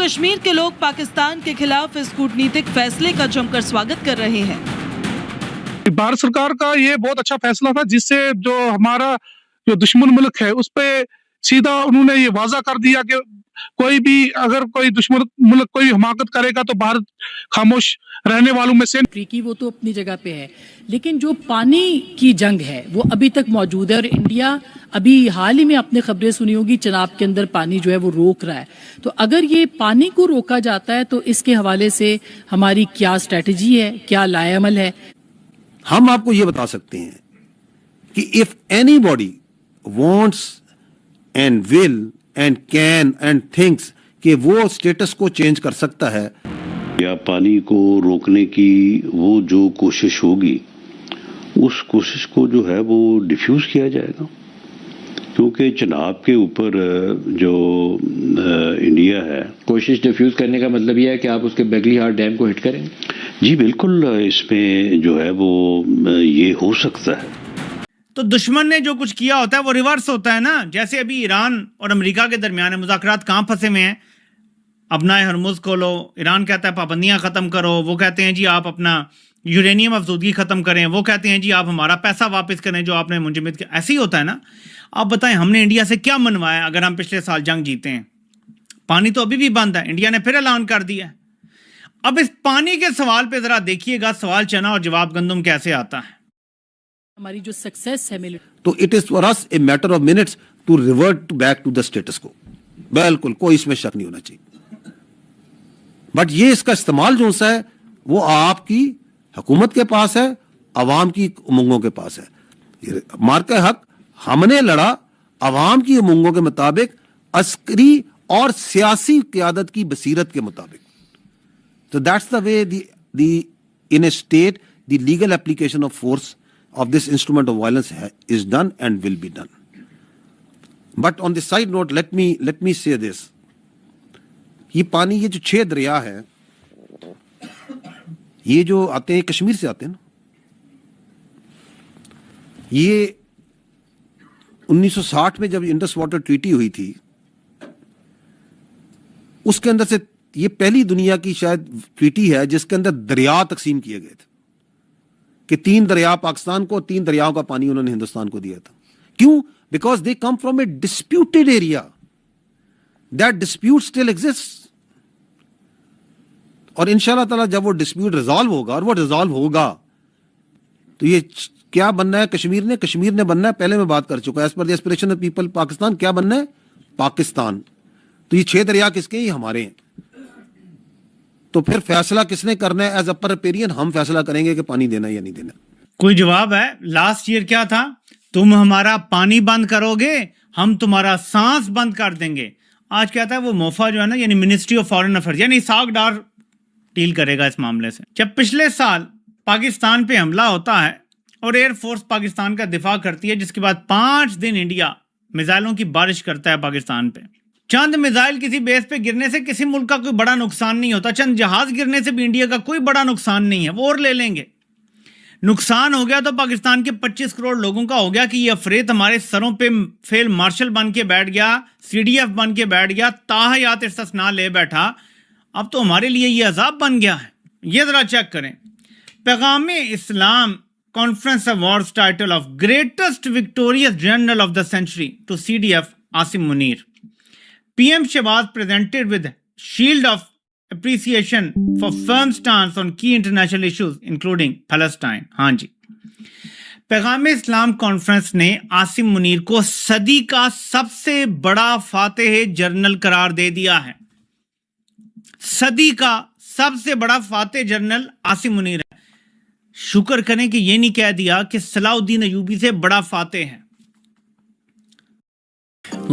कश्मीर के लोग पाकिस्तान के खिलाफ इस कूटनीतिक फैसले का जमकर स्वागत कर रहे हैं। भारत सरकार का ये बहुत अच्छा फैसला था, जिससे जो हमारा जो दुश्मन मुल्क है उस पे सीधा उन्होंने ये वाजा कर दिया कि कोई भी अगर कोई दुश्मन मुल्क कोई हमाकत करेगा तो भारत खामोश रहने वालों में से। की वो तो अपनी जगह पे है, लेकिन जो पानी की जंग है वो अभी तक मौजूद है और इंडिया अभी हाल ही में आपने खबरें सुनी होगी चनाब के अंदर पानी जो है वो रोक रहा है। तो अगर ये पानी को रोका जाता है तो इसके हवाले से हमारी क्या स्ट्रेटजी है, क्या लाएअमल है? हम आपको ये बता सकते हैं कि if anybody wants and will and can and thinks कि वो स्टेटस को चेंज कर सकता है या पानी को रोकने की वो जो कोशिश होगी उस कोशिश को जो है वो डिफ्यूज किया जाएगा, क्योंकि चनाब के ऊपर जो इंडिया है। कोशिश डिफ्यूज करने का मतलब ये है कि आप उसके बेगली हार्ट डैम को हिट करेंगे? जी बिल्कुल, इसमें जो है वो ये हो सकता है। तो दुश्मन ने जो कुछ किया होता है वो रिवर्स होता है ना। जैसे अभी ईरान और अमेरिका के दरमियान मुज़ाकरात कहाँ फंसे हुए हैं? अपना हरमुज़ खोलो, ईरान कहता है पाबंदियां ख़त्म करो, वो कहते हैं जी आप अपना यूरेनियम अफजूदगी ख़त्म करें, वो कहते हैं जी आप हमारा पैसा वापस करें जो आपने मुंजमद किया। ऐसे ही होता है ना। आप बताएं हमने इंडिया से क्या मनवाया अगर हम पिछले साल जंग जीते हैं? पानी तो अभी भी बंद है, इंडिया ने फिर ऐलान कर दिया। अब इस पानी के सवाल पे ज़रा देखिएगा, सवाल चना और जवाब गंदम कैसे आता है। हमारी जो सक्सेस है तो it is for us a matter of minutes to revert back to the status quo. बिल्कुल कोई इसमें शक नहीं होना चाहिए। बट ये इसका इस्तेमाल जो सा है वो आपकी हुकूमत के पास है, अवाम की उमंगों के पास है। मार्का हक हमने लड़ा अवाम की उमंगों के मुताबिक, अस्करी और सियासी क़यादत की बसीरत के मुताबिक। So that's the way in a state the legal application of force of this instrument of violence is done and will be done. But on the side note, let me say this. ये पानी, ये जो 6 दरिया है, ये जो आते हैं कश्मीर से आते हैं ना, ये 1960 में जब इंडस वाटर ट्रीटी हुई थी उसके अंदर से ये पहली दुनिया की शायद ट्रीटी है जिसके अंदर दरिया तकसीम किए गए थे कि 3 दरिया पाकिस्तान को, 3 दरियाओं का पानी उन्होंने हिंदुस्तान को दिया था। क्यों? Because they come from A disputed area. That dispute still exist. और इंशाल्लाह ताला जब वो डिस्प्यूट रिजॉल्व होगा, और वो रिजॉल्व होगा, तो ये क्या बनना है कश्मीर ने बनना है, पहले मैं बात कर चुका, as per the aspiration of people Pakistan, क्या बनना है? पाकिस्तान। तो ये 6 दरिया किसके? ये हमारे हैं। तो फिर फैसला किसने करना है? एज अपर रिपेरियन हम फैसला करेंगे कि पानी देना या नहीं देना। कोई जवाब है? लास्ट ईयर क्या था? तुम हमारा पानी बंद करोगे, हम तुम्हारा सांस बंद कर देंगे। आज कहता है वो मोफा जो है ना, यानी मिनिस्ट्री ऑफ फॉरेन अफेयर्स, यानी साग डार डील करेगा इस मामले से। जब पिछले साल पाकिस्तान पे हमला होता है और एयरफोर्स पाकिस्तान का दिफा करती है, जिसके बाद 5 दिन इंडिया मिसाइलों की बारिश करता है पाकिस्तान पे। चंद मिसाइल किसी बेस पे गिरने से किसी मुल्क का कोई बड़ा नुकसान नहीं होता। चंद जहाज गिरने से भी इंडिया का कोई बड़ा नुकसान नहीं है, वो और ले लेंगे। नुकसान हो गया तो पाकिस्तान के 25 करोड़ लोगों का हो गया कि ये अफरेत हमारे सरों पे फेल मार्शल बन के बैठ गया, CDF बन के बैठ गया, ताहयात इस्तिस्ना ले बैठा। अब तो हमारे लिए ये अजाब बन गया है। ये जरा चेक करें। Paigham Islam conference awards title of greatest victorious general of the century to CDF Asim Munir. PM Shehbaz presented with shield of appreciation for firm stance on key international issues including Palestine। हाँ जी, पैगाम इस्लाम कॉन्फ्रेंस ने आसिम मुनीर को सदी का सबसे बड़ा फातेह जनरल करार दे दिया है। सदी का सबसे बड़ा फातेह जनरल आसिम मुनीर है। शुक्र करें कि ये नहीं कह दिया कि सलाउद्दीन अयूबी से बड़ा फातेह है।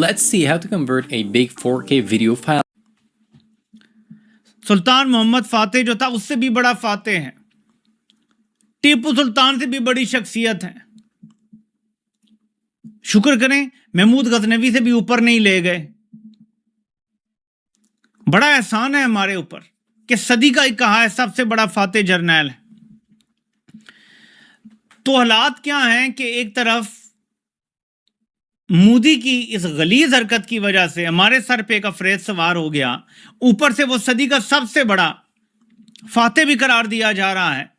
Let's see how to convert a big 4K video file. सुल्तान मोहम्मद फातेह जो था उससे भी बड़ा फातेह है। टीपू सुल्तान से भी बड़ी शख्सियत है। शुक्र करें महमूद गजनवी से भी ऊपर नहीं ले गए। बड़ा एहसान है हमारे ऊपर कि सदी का ही कहा है सबसे बड़ा फातेह जर्नैल है। तो हालात क्या हैं कि एक तरफ मोदी की इस गलीज हरकत की वजह से हमारे सर पे एक अफरेज सवार हो गया, ऊपर से वो सदी का सबसे बड़ा फाते भी करार दिया जा रहा है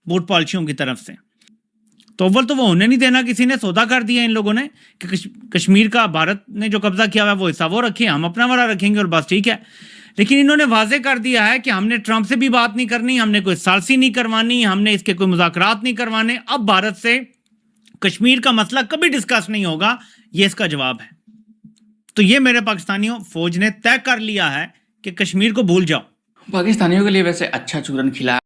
वोट पॉलिसियों की तरफ से। तो अव्वल तो वो होने नहीं देना, किसी ने सौदा कर दिया इन लोगों ने कि कश्मीर का भारत ने जो कब्जा किया हुआ है वो हिस्सा वो रखिए, हम अपना वाला रखेंगे और बस ठीक है। लेकिन इन्होंने वाजे कर दिया है कि हमने ट्रंप से भी बात नहीं करनी, हमने कोई सालसी नहीं करवानी, हमने इसके कोई मुज़ाकरात नहीं करवाने, अब भारत से कश्मीर का मसला कभी डिस्कस नहीं होगा, ये इसका जवाब है। तो ये मेरे पाकिस्तानियों, फौज ने तय कर लिया है कि कश्मीर को भूल जाओ। पाकिस्तानियों के लिए वैसे अच्छा चूरन खिला